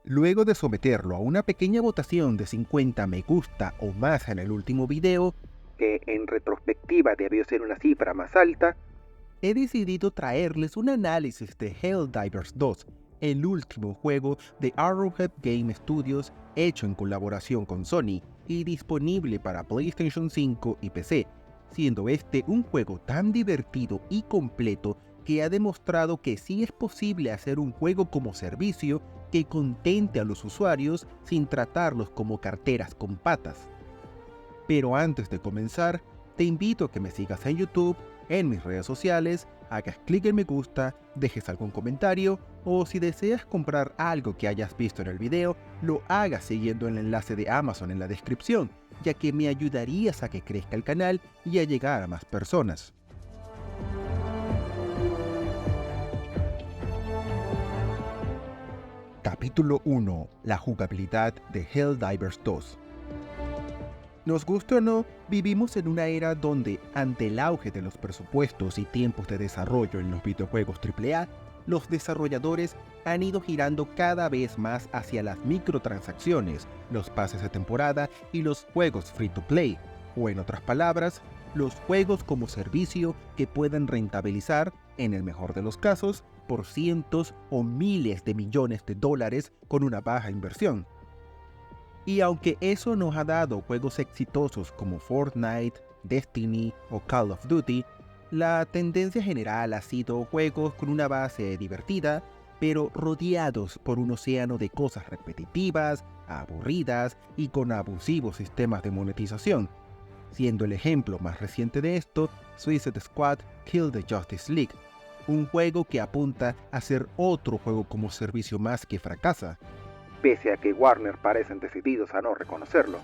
Luego de someterlo a una pequeña votación de 50 me gusta o más en el último video, que en retrospectiva debió ser una cifra más alta, he decidido traerles un análisis de Helldivers 2, el último juego de Arrowhead Game Studios hecho en colaboración con Sony y disponible para PlayStation 5 y PC, siendo este un juego tan divertido y completo que ha demostrado que sí es posible hacer un juego como servicio que contente a los usuarios sin tratarlos como carteras con patas. Pero antes de comenzar, te invito a que me sigas en YouTube, en mis redes sociales, hagas clic en me gusta, dejes algún comentario o si deseas comprar algo que hayas visto en el video, lo hagas siguiendo el enlace de Amazon en la descripción, ya que me ayudarías a que crezca el canal y a llegar a más personas. Capítulo 1. La jugabilidad de Helldivers 2. Nos guste o no, vivimos en una era donde, ante el auge de los presupuestos y tiempos de desarrollo en los videojuegos AAA, los desarrolladores han ido girando cada vez más hacia las microtransacciones, los pases de temporada y los juegos free to play, o en otras palabras, los juegos como servicio que puedan rentabilizar, en el mejor de los casos, por cientos o miles de millones de dólares con una baja inversión. Y aunque eso nos ha dado juegos exitosos como Fortnite, Destiny o Call of Duty, la tendencia general ha sido juegos con una base divertida, pero rodeados por un océano de cosas repetitivas, aburridas y con abusivos sistemas de monetización, siendo el ejemplo más reciente de esto Suicide Squad Kill the Justice League, un juego que apunta a ser otro juego como servicio más que fracasa, pese a que Warner parecen decididos a no reconocerlo.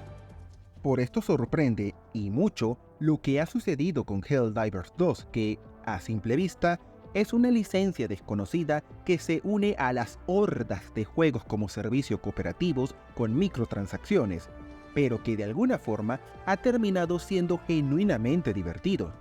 Por esto sorprende, y mucho, lo que ha sucedido con Helldivers 2, que, a simple vista, es una licencia desconocida que se une a las hordas de juegos como servicio cooperativos con microtransacciones, pero que de alguna forma ha terminado siendo genuinamente divertido.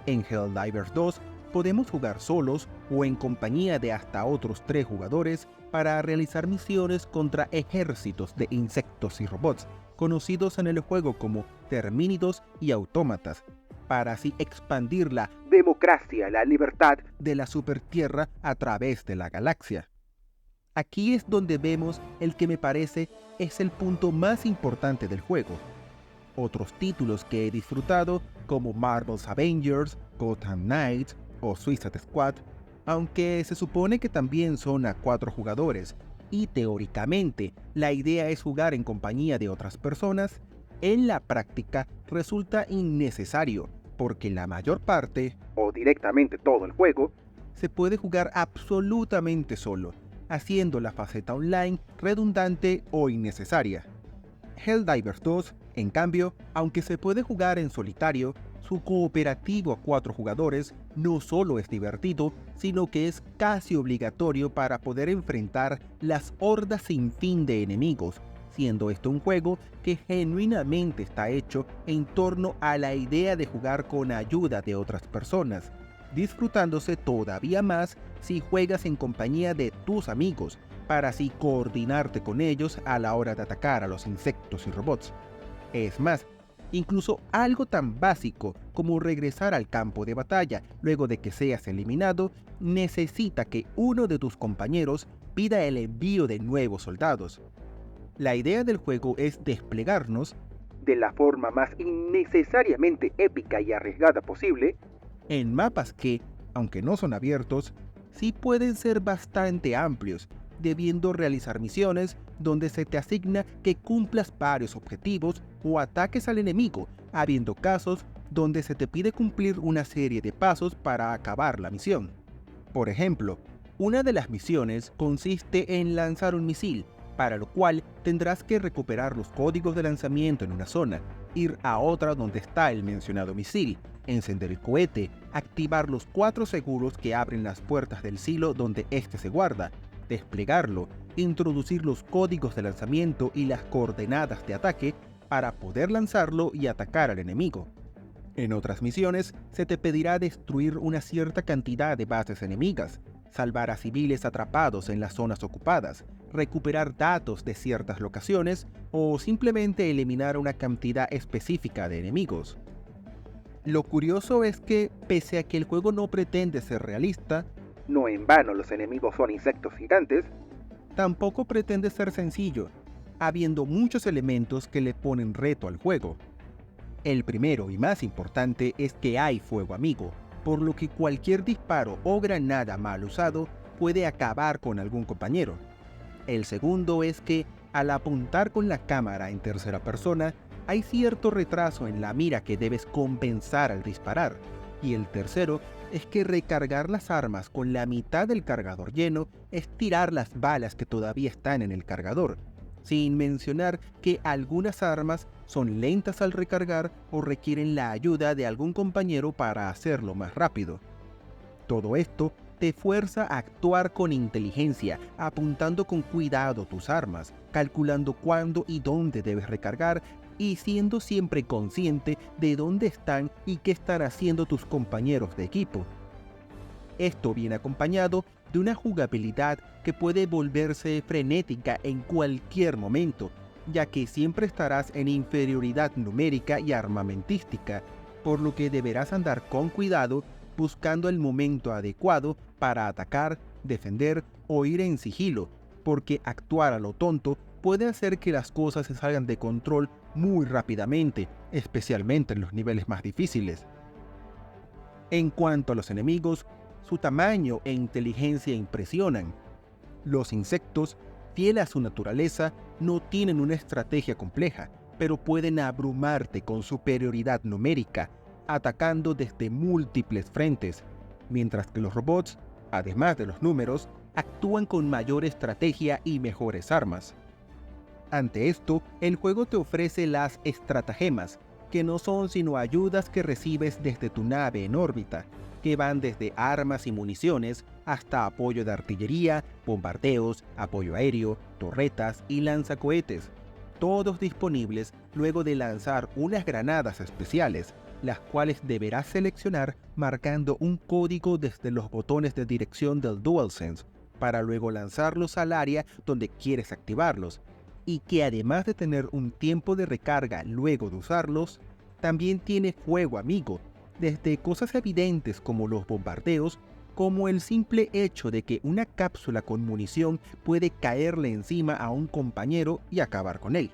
En Helldivers 2 podemos jugar solos o en compañía de hasta otros 3 jugadores para realizar misiones contra ejércitos de insectos y robots, conocidos en el juego como termínidos y autómatas, para así expandir la democracia, la libertad de la supertierra a través de la galaxia. Aquí es donde vemos el que me parece es el punto más importante del juego. Otros títulos que he disfrutado, como Marvel's Avengers, Gotham Knights o Suicide Squad, aunque se supone que también son a 4 jugadores, y teóricamente la idea es jugar en compañía de otras personas, en la práctica resulta innecesario, porque la mayor parte, o directamente todo el juego, se puede jugar absolutamente solo, haciendo la faceta online redundante o innecesaria. Helldivers 2, en cambio, aunque se puede jugar en solitario, su cooperativo a 4 jugadores no solo es divertido, sino que es casi obligatorio para poder enfrentar las hordas sin fin de enemigos, siendo esto un juego que genuinamente está hecho en torno a la idea de jugar con ayuda de otras personas, disfrutándose todavía más si juegas en compañía de tus amigos, para así coordinarte con ellos a la hora de atacar a los insectos y robots. Es más, incluso algo tan básico como regresar al campo de batalla luego de que seas eliminado, necesita que uno de tus compañeros pida el envío de nuevos soldados. La idea del juego es desplegarnos, de la forma más innecesariamente épica y arriesgada posible, en mapas que, aunque no son abiertos, sí pueden ser bastante amplios, debiendo realizar misiones donde se te asigna que cumplas varios objetivos o ataques al enemigo, habiendo casos donde se te pide cumplir una serie de pasos para acabar la misión. Por ejemplo, una de las misiones consiste en lanzar un misil, para lo cual tendrás que recuperar los códigos de lanzamiento en una zona, ir a otra donde está el mencionado misil, encender el cohete, activar los 4 seguros que abren las puertas del silo donde éste se guarda, desplegarlo, introducir los códigos de lanzamiento y las coordenadas de ataque para poder lanzarlo y atacar al enemigo. En otras misiones, se te pedirá destruir una cierta cantidad de bases enemigas, salvar a civiles atrapados en las zonas ocupadas, recuperar datos de ciertas locaciones o simplemente eliminar una cantidad específica de enemigos. Lo curioso es que, pese a que el juego no pretende ser realista, no en vano los enemigos son insectos gigantes, tampoco pretende ser sencillo, habiendo muchos elementos que le ponen reto al juego. El primero y más importante es que hay fuego amigo, por lo que cualquier disparo o granada mal usado puede acabar con algún compañero. El segundo es que, al apuntar con la cámara en tercera persona, hay cierto retraso en la mira que debes compensar al disparar. Y el tercero es que recargar las armas con la mitad del cargador lleno es tirar las balas que todavía están en el cargador, sin mencionar que algunas armas son lentas al recargar o requieren la ayuda de algún compañero para hacerlo más rápido. Todo esto te fuerza a actuar con inteligencia, apuntando con cuidado tus armas, calculando cuándo y dónde debes recargar y siendo siempre consciente de dónde están y qué están haciendo tus compañeros de equipo. Esto viene acompañado de una jugabilidad que puede volverse frenética en cualquier momento, ya que siempre estarás en inferioridad numérica y armamentística, por lo que deberás andar con cuidado buscando el momento adecuado para atacar, defender o ir en sigilo, porque actuar a lo tonto puede hacer que las cosas se salgan de control muy rápidamente, especialmente en los niveles más difíciles. En cuanto a los enemigos, su tamaño e inteligencia impresionan. Los insectos, fieles a su naturaleza, no tienen una estrategia compleja, pero pueden abrumarte con superioridad numérica, atacando desde múltiples frentes, mientras que los robots, además de los números, actúan con mayor estrategia y mejores armas. Ante esto, el juego te ofrece las estratagemas, que no son sino ayudas que recibes desde tu nave en órbita, que van desde armas y municiones hasta apoyo de artillería, bombardeos, apoyo aéreo, torretas y lanzacohetes, todos disponibles luego de lanzar unas granadas especiales, las cuales deberás seleccionar marcando un código desde los botones de dirección del DualSense, para luego lanzarlos al área donde quieres activarlos, y que además de tener un tiempo de recarga luego de usarlos, también tiene fuego amigo, desde cosas evidentes como los bombardeos, como el simple hecho de que una cápsula con munición puede caerle encima a un compañero y acabar con él.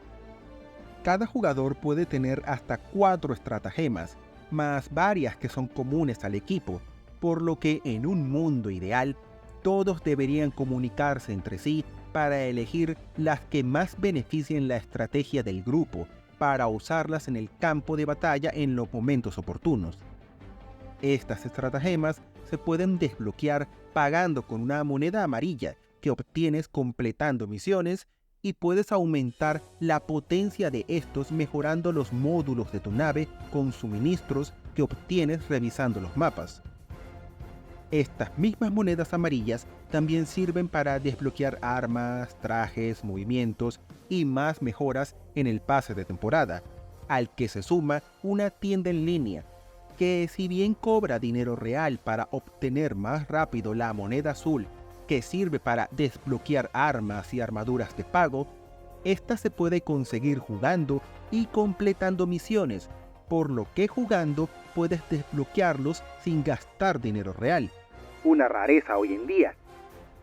Cada jugador puede tener hasta 4 estratagemas, más varias que son comunes al equipo, por lo que en un mundo ideal, todos deberían comunicarse entre sí para elegir las que más beneficien la estrategia del grupo, para usarlas en el campo de batalla en los momentos oportunos. Estas estratagemas se pueden desbloquear pagando con una moneda amarilla que obtienes completando misiones, y puedes aumentar la potencia de estos mejorando los módulos de tu nave con suministros que obtienes revisando los mapas. Estas mismas monedas amarillas también sirven para desbloquear armas, trajes, movimientos y más mejoras en el pase de temporada, al que se suma una tienda en línea, que si bien cobra dinero real para obtener más rápido la moneda azul, que sirve para desbloquear armas y armaduras de pago, esta se puede conseguir jugando y completando misiones, por lo que jugando puedes desbloquearlos sin gastar dinero real. Una rareza hoy en día.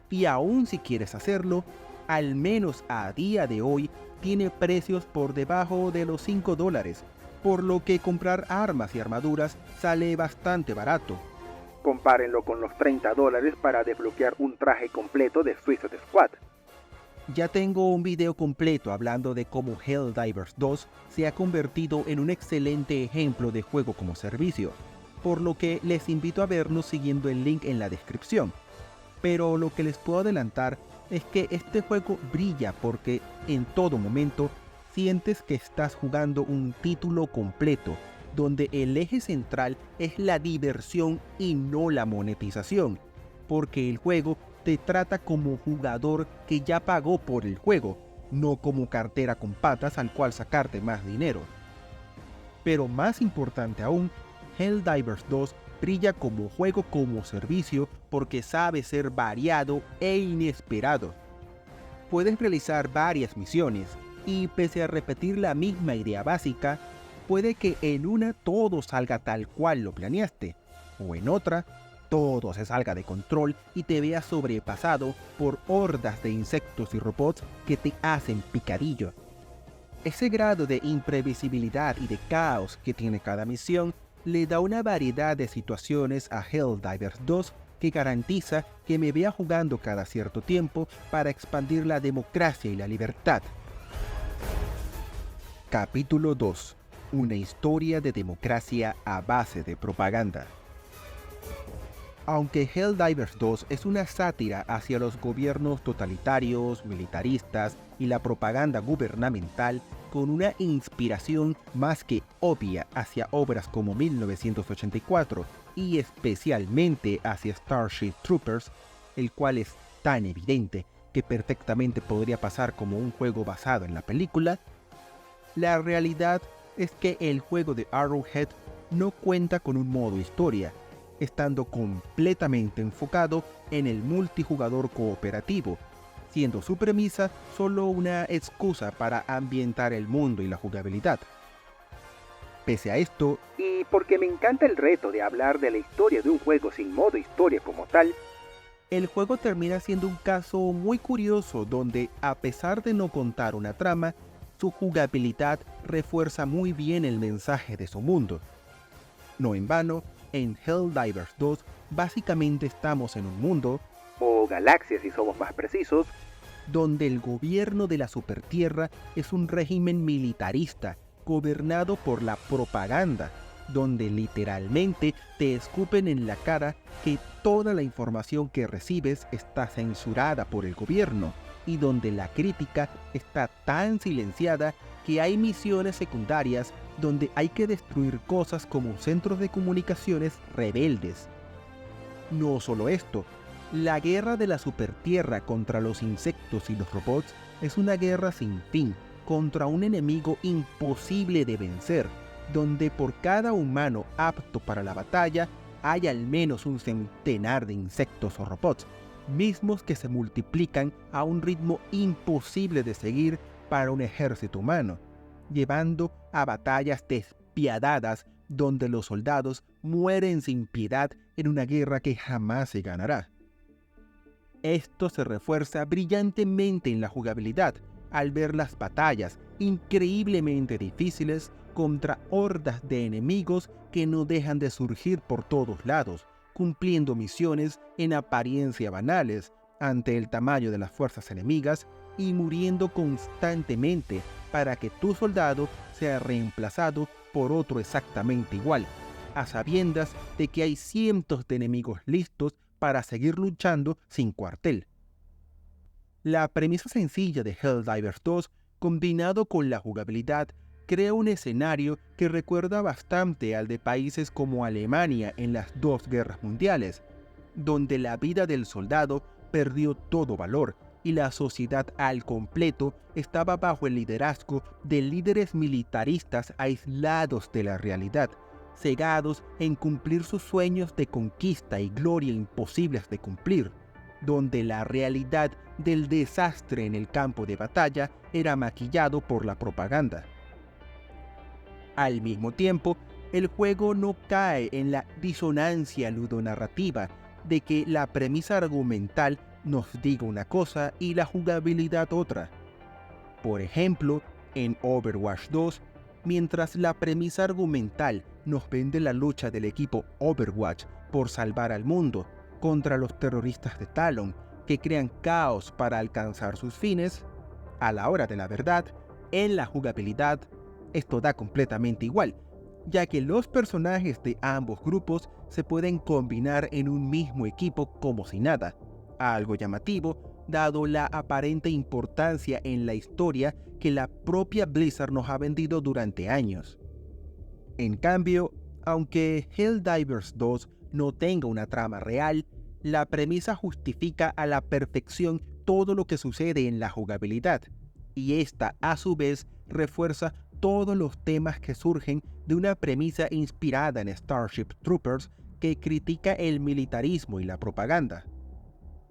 Y aún si quieres hacerlo, al menos a día de hoy tiene precios por debajo de los $5, por lo que comprar armas y armaduras sale bastante barato. Compárenlo con los $30 para desbloquear un traje completo de Suicide Squad. Ya tengo un video completo hablando de cómo Helldivers 2 se ha convertido en un excelente ejemplo de juego como servicio, por lo que les invito a verlo siguiendo el link en la descripción. Pero lo que les puedo adelantar es que este juego brilla porque en todo momento sientes que estás jugando un título completo, donde el eje central es la diversión y no la monetización, porque el juego te trata como jugador que ya pagó por el juego, no como cartera con patas al cual sacarte más dinero. Pero más importante aún, Helldivers 2 brilla como juego como servicio porque sabe ser variado e inesperado. Puedes realizar varias misiones y pese a repetir la misma idea básica, puede que en una todo salga tal cual lo planeaste, o en otra todo se salga de control y te veas sobrepasado por hordas de insectos y robots que te hacen picadillo. Ese grado de imprevisibilidad y de caos que tiene cada misión le da una variedad de situaciones a Helldivers 2 que garantiza que me vea jugando cada cierto tiempo para expandir la democracia y la libertad. Capítulo 2. Una historia de democracia a base de propaganda. Aunque Helldivers 2 es una sátira hacia los gobiernos totalitarios, militaristas y la propaganda gubernamental, con una inspiración más que obvia hacia obras como 1984 y especialmente hacia Starship Troopers, el cual es tan evidente que perfectamente podría pasar como un juego basado en la película, la realidad es que el juego de Arrowhead no cuenta con un modo historia, estando completamente enfocado en el multijugador cooperativo, siendo su premisa solo una excusa para ambientar el mundo y la jugabilidad. Pese a esto, y porque me encanta el reto de hablar de la historia de un juego sin modo historia como tal, el juego termina siendo un caso muy curioso donde, a pesar de no contar una trama, su jugabilidad refuerza muy bien el mensaje de su mundo. No en vano, en Helldivers 2 básicamente estamos en un mundo, o galaxia si somos más precisos, donde el gobierno de la Supertierra es un régimen militarista gobernado por la propaganda, donde literalmente te escupen en la cara que toda la información que recibes está censurada por el gobierno y donde la crítica está tan silenciada que hay misiones secundarias donde hay que destruir cosas como centros de comunicaciones rebeldes. No solo esto, la guerra de la Supertierra contra los insectos y los robots es una guerra sin fin contra un enemigo imposible de vencer, donde por cada humano apto para la batalla hay al menos un centenar de insectos o robots, mismos que se multiplican a un ritmo imposible de seguir para un ejército humano, llevando a batallas despiadadas donde los soldados mueren sin piedad en una guerra que jamás se ganará. Esto se refuerza brillantemente en la jugabilidad, al ver las batallas increíblemente difíciles contra hordas de enemigos que no dejan de surgir por todos lados, cumpliendo misiones en apariencia banales ante el tamaño de las fuerzas enemigas y muriendo constantemente para que tu soldado sea reemplazado por otro exactamente igual, a sabiendas de que hay cientos de enemigos listos para seguir luchando sin cuartel. La premisa sencilla de Helldivers 2, combinado con la jugabilidad, crea un escenario que recuerda bastante al de países como Alemania en las dos guerras mundiales, donde la vida del soldado perdió todo valor y la sociedad al completo estaba bajo el liderazgo de líderes militaristas aislados de la realidad, cegados en cumplir sus sueños de conquista y gloria imposibles de cumplir, donde la realidad del desastre en el campo de batalla era maquillado por la propaganda. Al mismo tiempo, el juego no cae en la disonancia ludonarrativa de que la premisa argumental nos diga una cosa y la jugabilidad otra. Por ejemplo, en Overwatch 2, mientras la premisa argumental nos vende la lucha del equipo Overwatch por salvar al mundo contra los terroristas de Talon que crean caos para alcanzar sus fines, a la hora de la verdad, en la jugabilidad, esto da completamente igual, ya que los personajes de ambos grupos se pueden combinar en un mismo equipo como si nada, algo llamativo dado la aparente importancia en la historia que la propia Blizzard nos ha vendido durante años. En cambio, aunque Helldivers 2 no tenga una trama real, la premisa justifica a la perfección todo lo que sucede en la jugabilidad, y esta a su vez refuerza todos los temas que surgen de una premisa inspirada en Starship Troopers que critica el militarismo y la propaganda.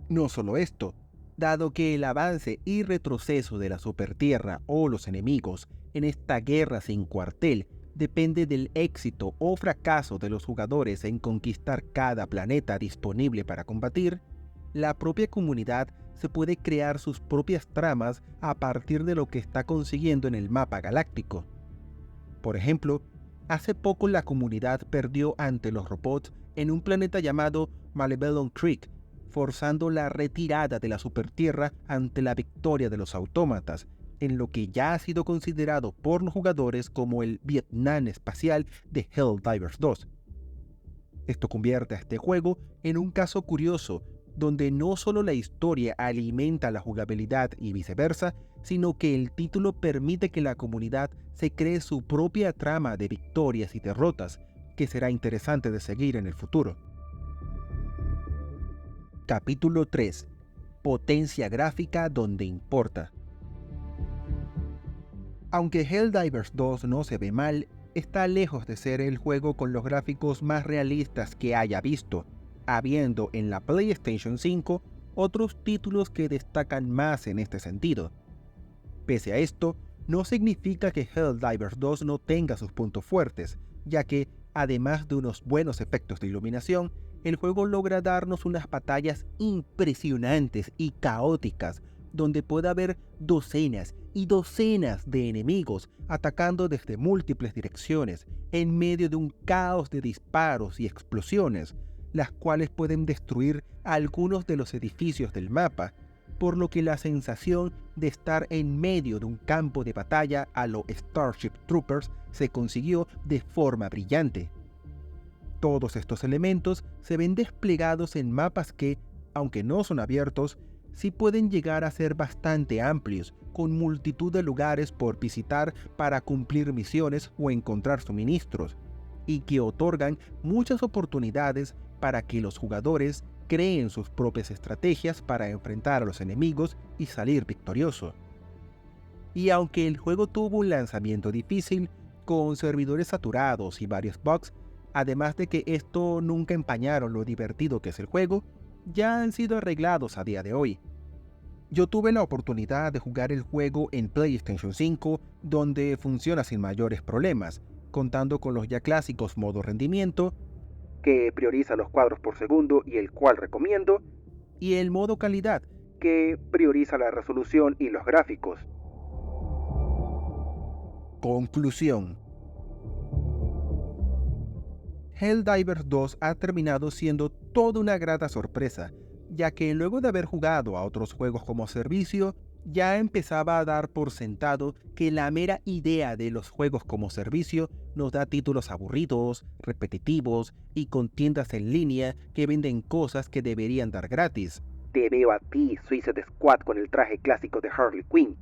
No solo esto, dado que el avance y retroceso de la Supertierra o los enemigos en esta guerra sin cuartel depende del éxito o fracaso de los jugadores en conquistar cada planeta disponible para combatir, la propia comunidad se puede crear sus propias tramas a partir de lo que está consiguiendo en el mapa galáctico. Por ejemplo, hace poco la comunidad perdió ante los robots en un planeta llamado Malevelon Creek, forzando la retirada de la Supertierra ante la victoria de los autómatas, en lo que ya ha sido considerado por los jugadores como el Vietnam espacial de Helldivers 2. Esto convierte a este juego en un caso curioso, donde no solo la historia alimenta la jugabilidad y viceversa, sino que el título permite que la comunidad se cree su propia trama de victorias y derrotas, que será interesante de seguir en el futuro. Capítulo 3. Potencia gráfica donde importa. Aunque Helldivers 2 no se ve mal, está lejos de ser el juego con los gráficos más realistas que haya visto, habiendo en la PlayStation 5 otros títulos que destacan más en este sentido. Pese a esto, no significa que Helldivers 2 no tenga sus puntos fuertes, ya que, además de unos buenos efectos de iluminación, el juego logra darnos unas batallas impresionantes y caóticas, donde puede haber docenas y docenas de enemigos atacando desde múltiples direcciones, en medio de un caos de disparos y explosiones, las cuales pueden destruir algunos de los edificios del mapa, por lo que la sensación de estar en medio de un campo de batalla a lo Starship Troopers se consiguió de forma brillante. Todos estos elementos se ven desplegados en mapas que, aunque no son abiertos, sí pueden llegar a ser bastante amplios, con multitud de lugares por visitar para cumplir misiones o encontrar suministros, y que otorgan muchas oportunidades para que los jugadores creen sus propias estrategias para enfrentar a los enemigos y salir victorioso. Y aunque el juego tuvo un lanzamiento difícil, con servidores saturados y varios bugs, además de que esto nunca empañaron lo divertido que es el juego, ya han sido arreglados a día de hoy. Yo tuve la oportunidad de jugar el juego en PlayStation 5, donde funciona sin mayores problemas, contando con los ya clásicos modo rendimiento, que prioriza los cuadros por segundo y el cual recomiendo, y el modo calidad, que prioriza la resolución y los gráficos. Conclusión. Helldivers 2 ha terminado siendo toda una grata sorpresa, ya que luego de haber jugado a otros juegos como servicio, ya empezaba a dar por sentado que la mera idea de los juegos como servicio nos da títulos aburridos, repetitivos y con tiendas en línea que venden cosas que deberían dar gratis. Te veo a ti, Suicide Squad, con el traje clásico de Harley Quinn.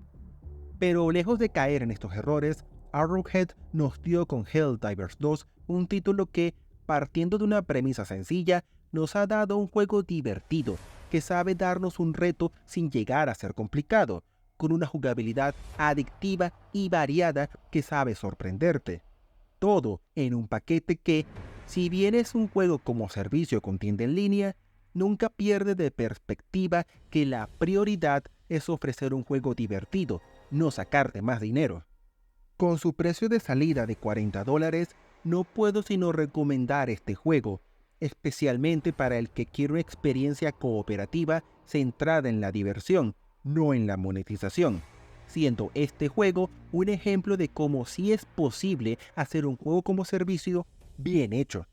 Pero lejos de caer en estos errores, Arrowhead nos dio con Helldivers 2 un título que, partiendo de una premisa sencilla, nos ha dado un juego divertido, que sabe darnos un reto sin llegar a ser complicado, con una jugabilidad adictiva y variada que sabe sorprenderte. Todo en un paquete que, si bien es un juego como servicio con tienda en línea, nunca pierde de perspectiva que la prioridad es ofrecer un juego divertido, no sacarte más dinero. Con su precio de salida de $40, no puedo sino recomendar este juego, especialmente para el que quiere una experiencia cooperativa centrada en la diversión, no en la monetización, siendo este juego un ejemplo de cómo sí es posible hacer un juego como servicio bien hecho.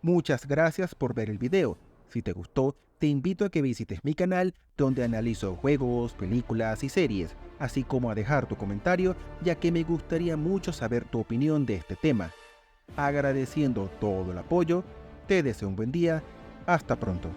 Muchas gracias por ver el video. Si te gustó, te invito a que visites mi canal, donde analizo juegos, películas y series, así como a dejar tu comentario, ya que me gustaría mucho saber tu opinión de este tema. Agradeciendo todo el apoyo, te deseo un buen día. Hasta pronto.